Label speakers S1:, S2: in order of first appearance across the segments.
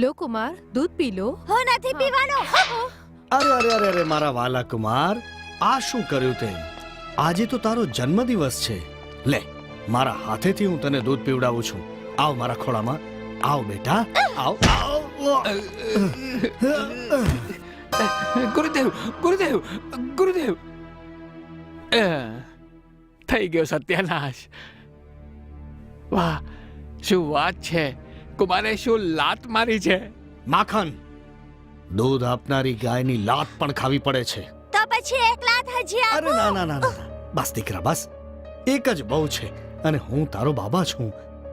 S1: લો કુમાર, દૂધ પી લો.
S2: હું નથી પીવાનો.
S3: અરે અરે અરે અરે મારા વાલા કુમાર, આ શું કર્યું તે? આજે તો તારો જન્મદિવસ છે. લે, મારા હાથેથી હું તને દૂધ પીવડાવું છું. આવ મારા ખોળામાં. આવ બેટા, આવ.
S4: ગુરુદેવ, ગુરુદેવ, ગુરુદેવ. થઈ ગયો સત્યાનાશ. વાહ, શું વાત છે! કુમારે શું લાત મારી છે!
S3: માખન, દૂધ આપનારી ગાયની લાત પણ ખાવી પડે છે.
S2: તો પછી એક લાત હજી
S3: અરે
S2: આપો.
S3: ના ના ના ના, બસ દીકરા બસ. એક જ બહુ છે. અને હું તારો બાબા છું.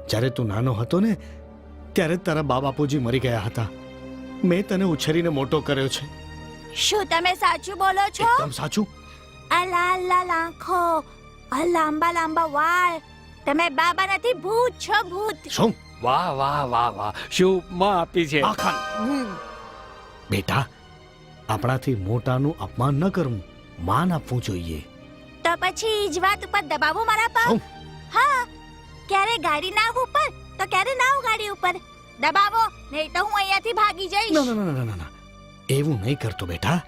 S3: જ્યારે તું નાનો હતો ને, ત્યારે જ તારા બા બાપુજી મરી ગયા હતા. મેં તને ઉછેરીને મોટો કર્યો છે.
S2: શું તમે સાચું બોલો છો?
S3: એકદમ સાચું.
S2: આ લાલ લાલ આંખો, આ લાંબા લાંબા વાળ, તમે બાબા નથી, ભૂત છો, ભૂત.
S3: શું?
S4: વાહ વાહ વાહ વાહ, શું માં આપી છે!
S3: માખન, બેટા, આપણાથી મોટાનું અપમાન ન કરવું, માન આપવું જોઈએ.
S2: તો પછી ઈ જ વાત ઉપર દબાવો મારા પગ.
S3: શું?
S2: હા, ક્યારે ગાડી ના ઉપર તો ક્યારે ના ગાડી ઉપર દબાવો, નહીં તો હું અહીંયાથી ભાગી જઈશ.
S3: ના ના ના ના ના, એવું નહીં કરતો બેટા,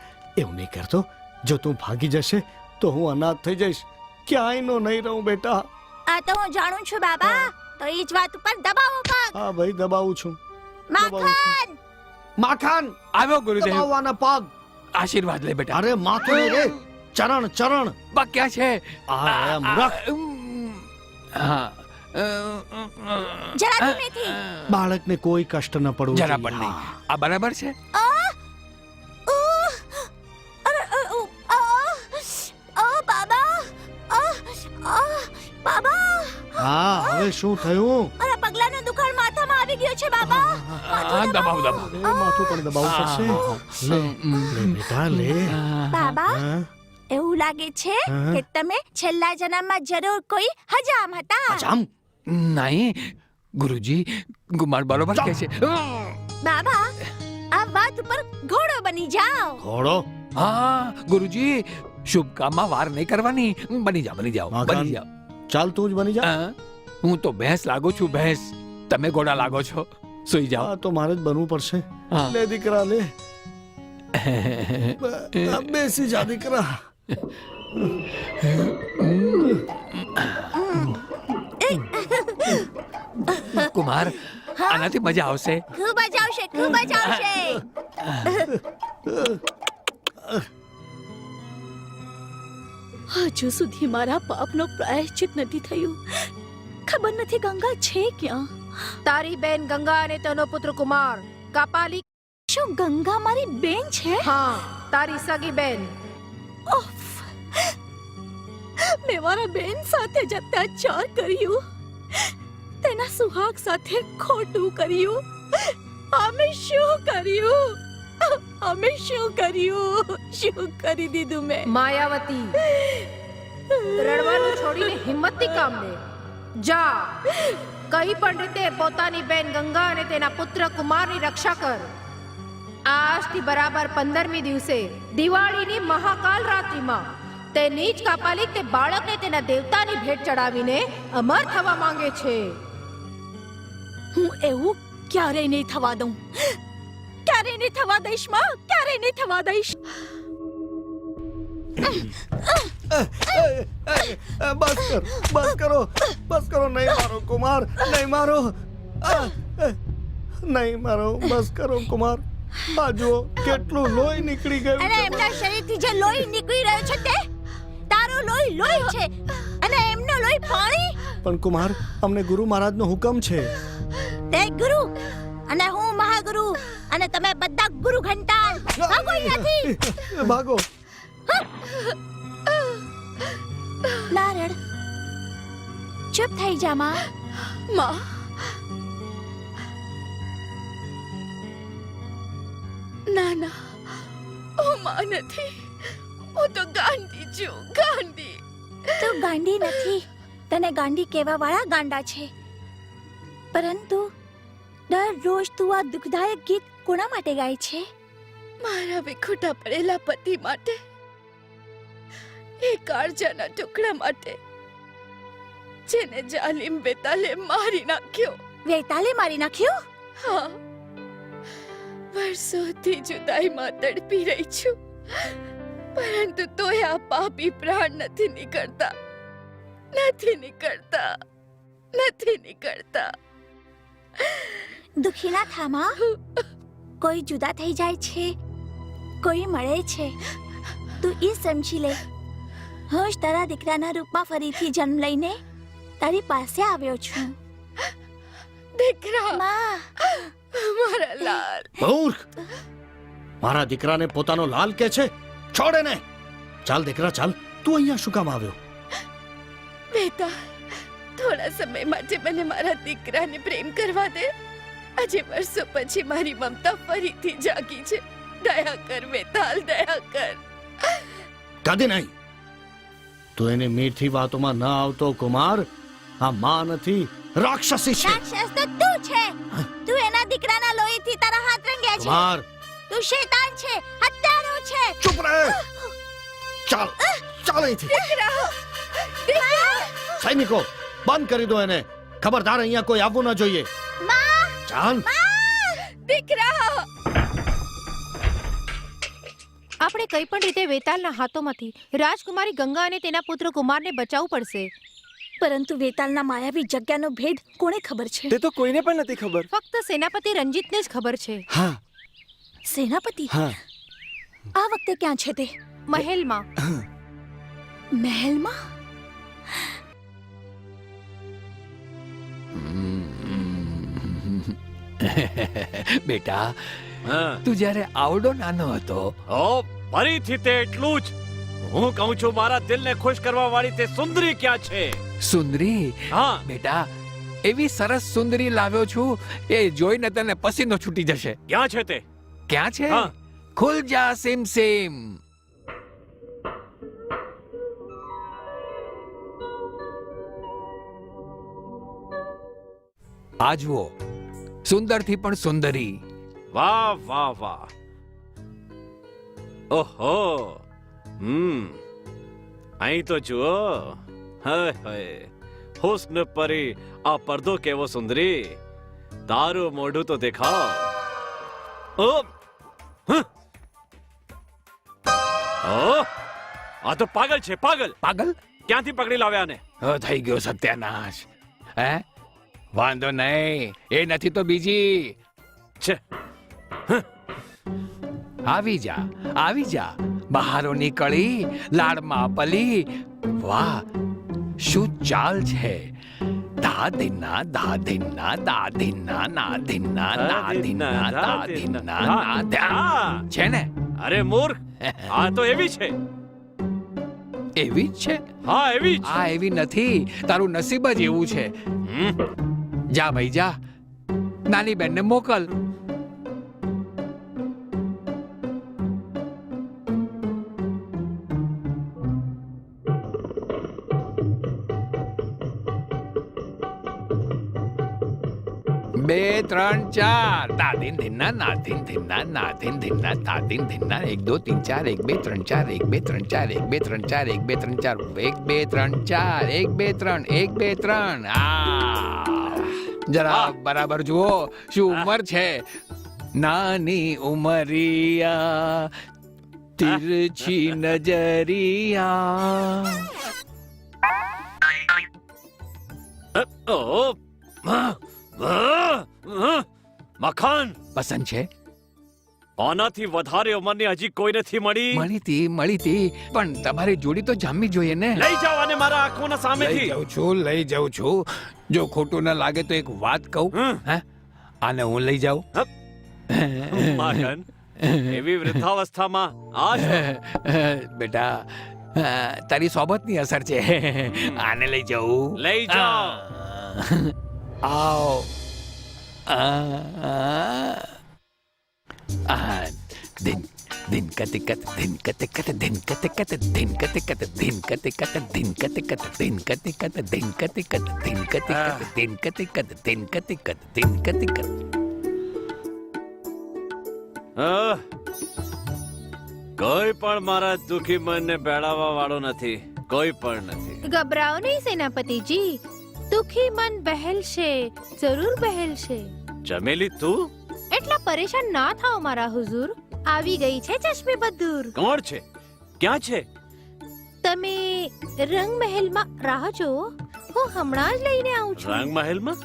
S3: એવું નહીં કરતો. જો તું ભાગી જશે તો હું અનાથ થઈ જઈશ. ક્યાંય નો નહીં રહું બેટા.
S2: આ તો હું જાણું છું બાબા. તો ઈ જ વાત ઉપર દબાવો પગ.
S3: હા ભાઈ, દબાવું છું.
S2: માખન,
S3: માખન,
S4: આવ્યો ગુરુદેવ.
S3: દબાવવાના પગ.
S4: આશીર્વાદ લે બેટા.
S3: અરે માથું નહીં રે, ચરણ ચરણ.
S4: બા ક્યાં છે?
S3: આ મૂરખ.
S4: હા,
S2: જરા ધીમેથી.
S3: બાળકને કોઈ કષ્ટ ન પડવું
S4: જરા
S3: જોઈએ.
S4: પણ નહીં. આ બરાબર છે?
S3: હા, હવે શું થયું?
S2: અરે પગલાનો દુખાણ માથામાં આવી ગયો છે બાબા.
S4: દબાવ દબાવ.
S3: અરે, માથું પણ દબાવવું પડશે. લે લે બેટા લે.
S2: બાબા,
S3: હા?
S2: એવું લાગે છે
S3: હા?
S2: કે તમે છેલ્લા જન્મમાં જરૂર કોઈ હજામ હતા.
S3: અજામ?
S4: નહીં ગુરુજી, કુમાર બરોબર કહે છે.
S2: બાબા, આ વાત ઉપર ઘોડો બની જાઓ.
S3: ઘોડો?
S4: હા ગુરુજી, શુભ કામમાં વાર નહીં કરવાની. બની જાઓ, બની જાઓ,
S3: માખન.
S4: બની જાઓ.
S3: ચાલ તું જ બની જા.
S4: હું તો ભેંસ લાગુ છું, ભેંસ. તમે ઘોડા લાગો છો. સુઈ જાઓ.
S3: હા, તો મારે જ બનવું પડશે.
S4: હા.
S3: લે દીકરા લે. બેસી જા દીકરા.
S4: કુમાર, આનાથી મજા આવશે.
S2: ખૂબ જ આવશે, ખૂબ જ આવશે.
S5: હજુ સુધી મારા પાપનો પ્રાયશ્ચિત નથી થયું. ખબર નથી ગંગા છે ક્યાં.
S1: તારી બેન ગંગા અને તેનો પુત્ર કુમાર કાપાલિક.
S5: શું ગંગા મારી બેન છે?
S1: હા, તારી સગી બેન.
S5: ઉફ! મેં મારા બેન સાથે જ અત્યાચાર કર્યું, તેના સુહાગ સાથે ખોટું કર્યું. અમે શું કર્યું? અમે શું કર્યું? શું કરી દીધું મેં?
S1: માયાવતી, રડવાનું છોડીને હિંમતથી કામ લે. જા, કઈ પણ રીતે પોતાની બેન ગંગા અને તેના પુત્ર કુમારની રક્ષા કર. આજથી બરાબર 15મી દિવસે દિવાળીની મહાકાલ રાત્રિમાં તે નીચ કાપાલિક તે બાળકને તેના દેવતાની ભેટ ચડાવીને અમર થવા માંગે છે.
S5: હું એવું ક્યારેય નહીં થવા દઉં. ક્યારેય નહીં થવા દઈશ માં, ક્યારેય નહીં થવા દઈશ.
S3: બસ કર, બસ કરો, બસ કરો. નહીં મારો કુમાર, નહીં મારો. નહીં મારો, બસ કરો કુમાર. આ જુઓ કેટલું લોહી નીકળી ગયું
S2: અને
S3: છે.
S2: એમના શરીરથી જે લોહી નીકળી રહ્યું છે તે તારું લોહી લોહી છે અને એમનો લોહી પાણી.
S3: પણ કુમાર, અમને ગુરુ મહારાજનો હુકમ છે.
S2: તે ગુરુ અને હું મહાગુરુ અને તમે બધા ગુરુ ઘંટાળ. ભાગો અહીંયાથી.
S3: ભાગો.
S2: નારળ, ચૂપ થઈ જા માં.
S5: માં, ના ના, હું માં નથી. હું તો ગાંડી છું, ગાંડી.
S2: તું ગાંડી નથી. તને ગાંડી કહેવા વાળા ગાંડા છે. પરંતુ દરરોજ તું આ દુઃખદાયક ગીત કોના માટે ગાય છે?
S5: મારા વિખૂટા પડેલા પતિ માટે, એ કાળજાના ટુકડા માટે, જેને જાલિમ બેતાલે મારી નાખ્યો.
S2: વેતાલે મારી નાખ્યો?
S5: હા, વર્ષોથી જુદાઈમાં તડપી રહી છું, પરંતુ તોય આ પાપી પ્રાણ નથી નીકળતા, નથી નીકળતા, નથી નીકળતા.
S2: દુખી ના થામાં. કોઈ જુદા થઈ જાય છે, કોઈ મળે છે. તું એ સમજી લે, હું જ તારા દીકરાના રૂપમાં ફરીથી જન્મ લઈને તારી પાસે આવ્યો છું.
S5: દીકરા,
S2: માં,
S5: મારા લાલ.
S3: મૂર્ખ! મારા દીકરાને પોતાનો લાલ કે છે? છોડ એને. ચાલ દીકરા ચાલ, તું અહીંયા શું કામ આવ્યો?
S5: બેટા, થોડા સમય માટે મને મારા દીકરાને પ્રેમ કરવા દે. આજે વર્ષો પછી મારી મમતા ફરીથી જાગી છે. દયા કર વેતાલ, દયા કર.
S3: કદી નહીં. તું એની મીઠી વાતોમાં ન આવતો કુમાર. આ માં નથી, રાક્ષસી છે.
S2: રાક્ષસ તો તું છે. તું એના દીકરાના લોહીથી તારા હાથ રંગ્યા છે.
S3: કુમાર
S2: તું શૈતાન છે, હત્યારો છે.
S3: ચૂપ રહે. ચાલ ચાલ અહીંથી. સૈનિકો બંધ કરી દો એને. ખબરદાર અહીંયા કોઈ આવવું ન જોઈએ. ચાલ.
S5: દીકરા,
S1: આપણે કઈ પણ રીતે વેતાલના હાથોમાંથી રાજકુમારી ગંગા અને તેના પુત્ર કુમારને બચાવવું પડશે.
S2: પરંતુ વેતાલના માયાવી જગ્યાનો ભેદ કોને ખબર છે?
S6: તે તો કોઈને પણ નથી ખબર.
S1: ફક્ત સેનાપતિ રંજીતને જ ખબર છે.
S6: હા
S2: સેનાપતિ
S6: હા
S2: આ વખતે ક્યાં છે તે?
S1: મહેલમાં.
S2: મહેલમાં?
S4: બેટા, તું જ્યારે આવડો નાનો હતો,
S7: ફરીથી તે એટલું જ. હું કહું છું, મારા દિલને ખુશ કરવા વાળી તે સુંદરી ક્યાં છે?
S4: સુંદરી,
S7: હા,
S4: બેટા, એવી સરસ સુંદરી લાવ્યો છું, એ જોઈને તને પસીનો છૂટી જશે.
S7: ક્યાં છે તે?
S4: ક્યાં છે?
S7: હા.
S4: ખુલ જા સિમ સિમ. આ જુઓ, સુંદરથી પણ સુંદરી.
S7: વાહ વાહ વાહ. ઓહો, અહીં તો જુઓ. હાય હાય, હુસ્ન પરી, આ પડદો કેવો સુંદરી. તારું મોઢું તો દેખાવ. ઓ હં. ઓ, આ તો પાગલ છે, પાગલ.
S4: પાગલ?
S7: ક્યાંથી પકડી લાવ્યા ને?
S4: થઈ ગયો સત્યાનાશ. હે, વાંધો નહીં, એ નથી તો બીજી.
S7: છે.
S4: આવી જા, આવી જા, બહારો નીકળી, લાડમાં પલી. વાહ, શું ચાલ છે! દાદીના દાદીના દાદીના નાદીના નાદીના દાદીના નાદ્યા. છે ને?
S7: અરે મૂર્ખ, આ તો એવી છે.
S4: એવી જ છે?
S7: હા, એવી જ.
S4: આ એવી નથી, તારું નસીબ જ એવું છે. જા ભાઈ જા, નાની બેનને મોકલ. બે ત્રણ ચાર, દાદીન ધીના નાધીન ધીના નાધીન ધીના દાદીન ધીના. 1 2 3 4, 1 2 3 4, 1 2 3 4, 1 2 3 4, 1 2 3 4, 1 2 3 4, 1 2 3, 1 2 3. જરા બરાબર જુઓ, શું ઉંમર છે! નાની ઉમરિયા, તિરછી નજરિયા.
S7: મખાન,
S4: પસંદ છે?
S7: આનાથી વધારે ઉંમરની હજી કોઈ નથી મળી.
S4: મળી હતી, પણ તમારી જોડી તો જામવી જોઈએ ને.
S7: લઈ જાઓ આને મારા આંખોના
S4: લઈ
S7: સામેથી.
S4: જાઉં છું. જો ખોટું ન લાગે તો એક વાત કહું. હે, આને હું લઈ જાઉં.
S7: મખાન, એવી વૃદ્ધાવસ્થામાં આ શું?
S4: બેટા, તારી સોબતની અસર છે. આને લઈ જાઉં.
S7: લઈ જાઓ.
S4: આવો. દિન દિન કતે કત દિન કતે કત દિન કતે કત દિન કતે કત દિન કતે કત દિન કતે કત દિન કતે કત દિન કતે કત દિન કતે કત દિન કતે કત દિન કતે કત દિન કતે કત.
S7: કોઈ પણ મારા દુખી મનને બેડાવવા વાળો નથી. કોઈ પણ નથી.
S1: ગભરાઓ નહીં સેનાપતિજી, દુખી મન બહેલશે, જરૂર બહેલશે.
S7: ચમેલી તું?
S1: એટલા પરેશાન ના થાઓ મારા હુઝુર. આવી ગઈ છે ચશ્મે બદૂર.
S7: કોણ છે? ક્યાં છે?
S1: તમે રંગ મહેલમાં રાહ જુઓ, હું હમણાં જ લઈને આવું છું.
S7: રંગ મહેલમાં?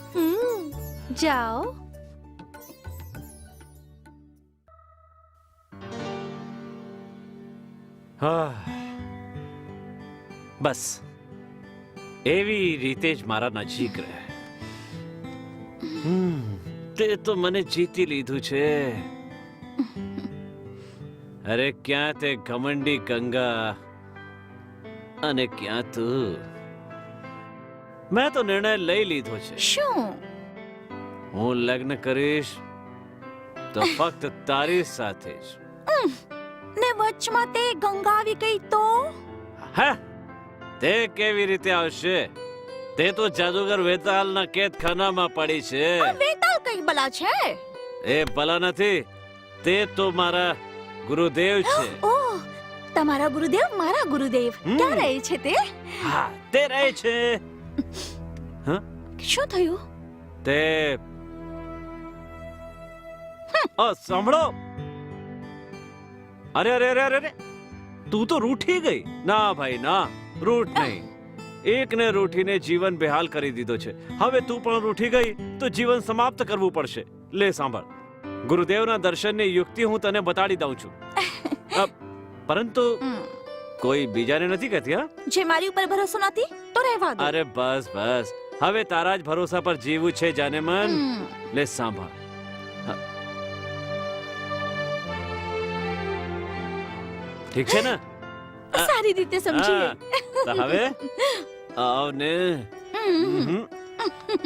S1: જાઓ.
S7: હા, બસ એવી રીતે જ મારા નજીક રહે. તે તો મને જીતી લીધું છે. અરે ક્યાં તે ઘમંડી ગંગા અને ક્યાં તું? મેં તો નિર્ણય લઈ લીધો છે.
S2: શું?
S7: હું લગ્ન કરીશ તો ફક્ત તારી સાથે જ.
S2: ને વચમાં તે ગંગા આવી ગઈ તો?
S7: હે, તે કેવી રીતે આવશે? તે તો જાદુગર વેતાલના કેદખાનામાં પડી છે.
S2: આ વેતાલ કઈ બલા છે?
S7: એ ભલા નથી, તે તો મારા ગુરુદેવ છે.
S2: ઓહ, તમારા ગુરુદેવ મારા ગુરુદેવ. ક્યાં રહે છે તે?
S7: હા, તે રહે છે.
S2: શું થયું?
S7: તે સાંભળો. અરે અરે અરે અરે, તું તો રૂઠી ગઈ. ના ભાઈ ના, રૂઠ નહીં. એકને રૂઠીને જીવન બેહાલ કરી દીધો છે. હવે તું પણ રૂઠી ગઈ તો જીવન સમાપ્ત કરવું પડશે. લે સાંભળ, ગુરુદેવના દર્શનની યુક્તિ હું તને બતાડી દઉં છું. પરંતુ કોઈ બીજાને નથી કહેતી. હા,
S2: જે મારી ઉપર ભરોસો નથી તો રહેવા દો.
S7: અરે બસ બસ, હવે તારા જ ભરોસા પર જીવવું છે જાને મન. લે સાંભળ, ઠીક છે ને?
S2: સારી રીતે સમજી
S7: હા, તો હવે આવ ને.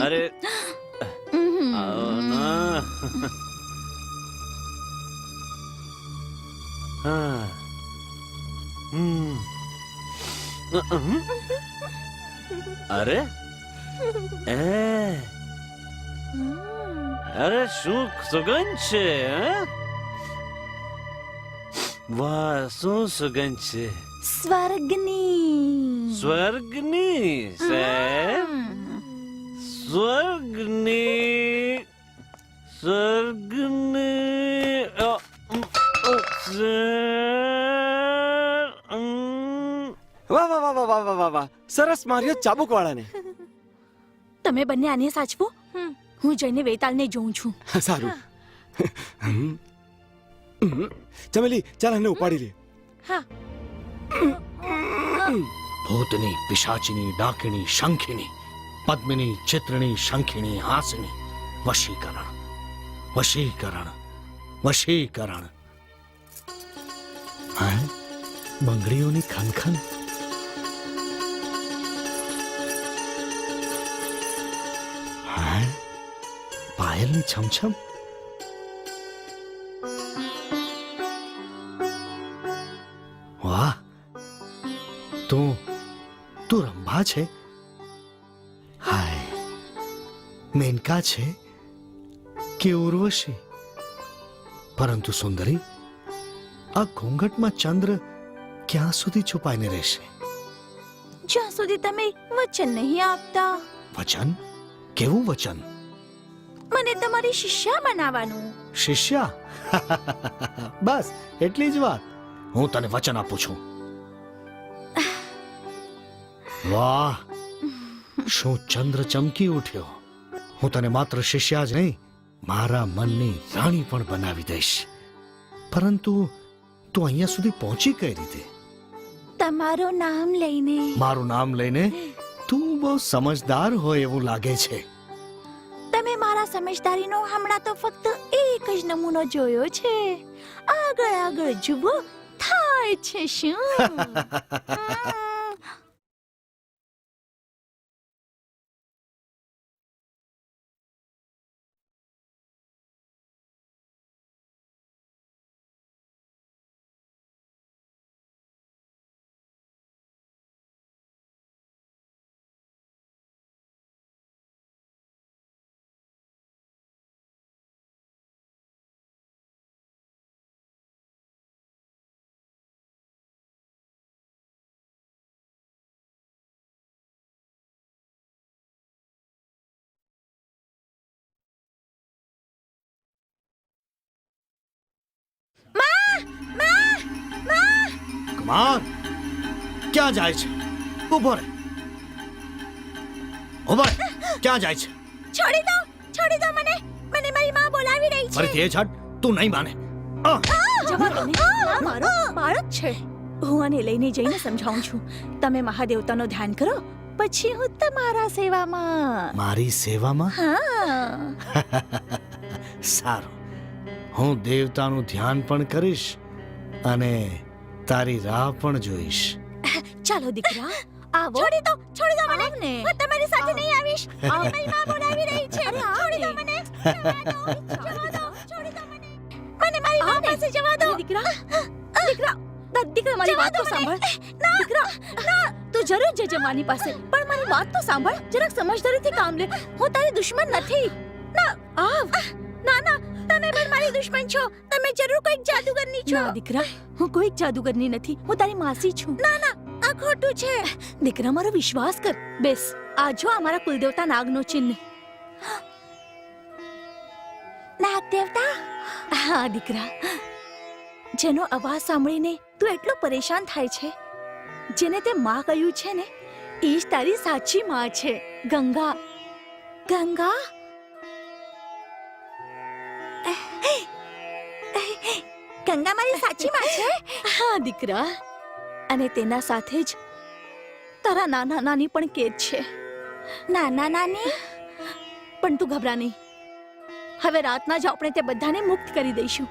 S7: અરે આવ ના. હા. અરે અરે શું સુગંધ છે? વાહ, શું સુગંધ છે!
S2: સ્વર્ગની.
S7: સ્વર્ગની છે. સ્વર્ગની
S6: વાહ વાહ વાહ વાહ વાહ વાહ વાહ, સરસ માર્યો ચાબુક વાળાને.
S2: તમે બંને આને સાચવો, હું જઈને વેતાલને જોઉં છું.
S6: સારું. ચમેલી, ચાલ એને ઉપાડી લે.
S1: હા.
S3: ભૂતની, પિશાચિની, ડાકિણી, શંખિણી, પદ્મિની, ચિત્રણી, શંખિણી, હાસિની. વશીકરણ, વશીકરણ, વશીકરણ. હા, બંગડીઓની ખનખન. હા, પાયલની છમછમ. વાહ, તું રંભા છે. હાય, મેનકા છે કે ઉર્વશી? પરંતુ સુંદરી, આ ઘૂંઘટમાં ચંદ્ર ક્યાં સુધી છુપાઈને રહેશે?
S2: જ્યાં સુધી તમે વચન નહીં આપતા.
S3: વચન? કેવું વચન?
S2: મને તમારી શિષ્યા બનાવવાનું.
S3: શિષ્યા? બસ એટલી જ વાત. હું તને વચન આપું છું. વાહ, શું ચંદ્ર ચમકી ઉઠ્યો! હું તને માત્ર શિષ્યા જ નહીં, મારા મનની રાણી પણ બનાવી દઈશ. પરંતુ તું અહીંયા સુધી પહોંચી કઈ રીતે?
S2: તમારું નામ લઈને.
S3: મારું નામ લઈને? તું બહુ સમજદાર હોય એવું લાગે છે.
S2: તમે મારા સમજદારીનો હમણાં તો ફક્ત એક જ નમૂનો જોયો છે. આગળ આગળ જુઓ, થાય છે શું?
S3: માન ક્યાં જાય છે? ઊભો રહે, ઊભો રહે. ક્યાં જાય છે?
S2: છોડી દો મને મારી માં બોલાવી રહી છે.
S3: ફરીથી એ છાટ. તું નહીં માને.
S5: જવા દો ને. આ મારો બાળક છે. હું આને લઈને જઈને સમજાવું છું. તમે મહાદેવતાનો ધ્યાન કરો, પછી હું તમારા સેવામાં.
S3: મારી સેવામાં?
S5: હા.
S3: સારું, હું દેવતાનું ધ્યાન પણ કરીશ અને તારી રાહ પણ જોઈશ.
S5: ચાલો દીકરા, આવો.
S2: છોડી દો મને.
S5: આવને.
S2: હું તમારી સાથે નહીં આવીશ. મારી માં બોલાવી રહી છે. છોડી દો મને. જવા દો. છોડી દો મને. મને મારી માં પાસે જવા દો.
S5: દીકરા મારી વાત તો સાંભળ. દીકરા તું જરૂર જજે માની પાસે, પણ મારી વાત તો સાંભળ. જરાક સમજદારીથી કામ લે. હું તારી દુશ્મન નથી. આવ.
S2: ના તમે પણ મારી દુશ્મન છો. તમે જરૂર કોઈક જાદુગરની છો.
S5: ના દીકરા, હું કોઈ જાદુગરની નથી. હું તારી માસી છું.
S2: આ ખોટું છે.
S5: દીકરા મારો વિશ્વાસ કર. બેસ. આ જો અમારા કુલદેવતા નાગનો ચિહ્ન.
S2: નાગ દેવતા.
S5: હા દીકરા, જેનો અવાજ સાંભળીને તું એટલો પરેશાન થાય છે, જેને તે માં કહ્યું છે ને, એ જ તારી સાચી માં છે, ગંગા.
S2: ગંગા. ગંગા મારી સાચી માં છે.
S5: હા દીકરા, અને તેના સાથે જ તારા નાના નાની પણ કેદ છે.
S2: નાના નાની.
S5: પણ તું ગભરા નહીં. હવે રાતના જ આપણે તે બધાને મુક્ત કરી દઈશું.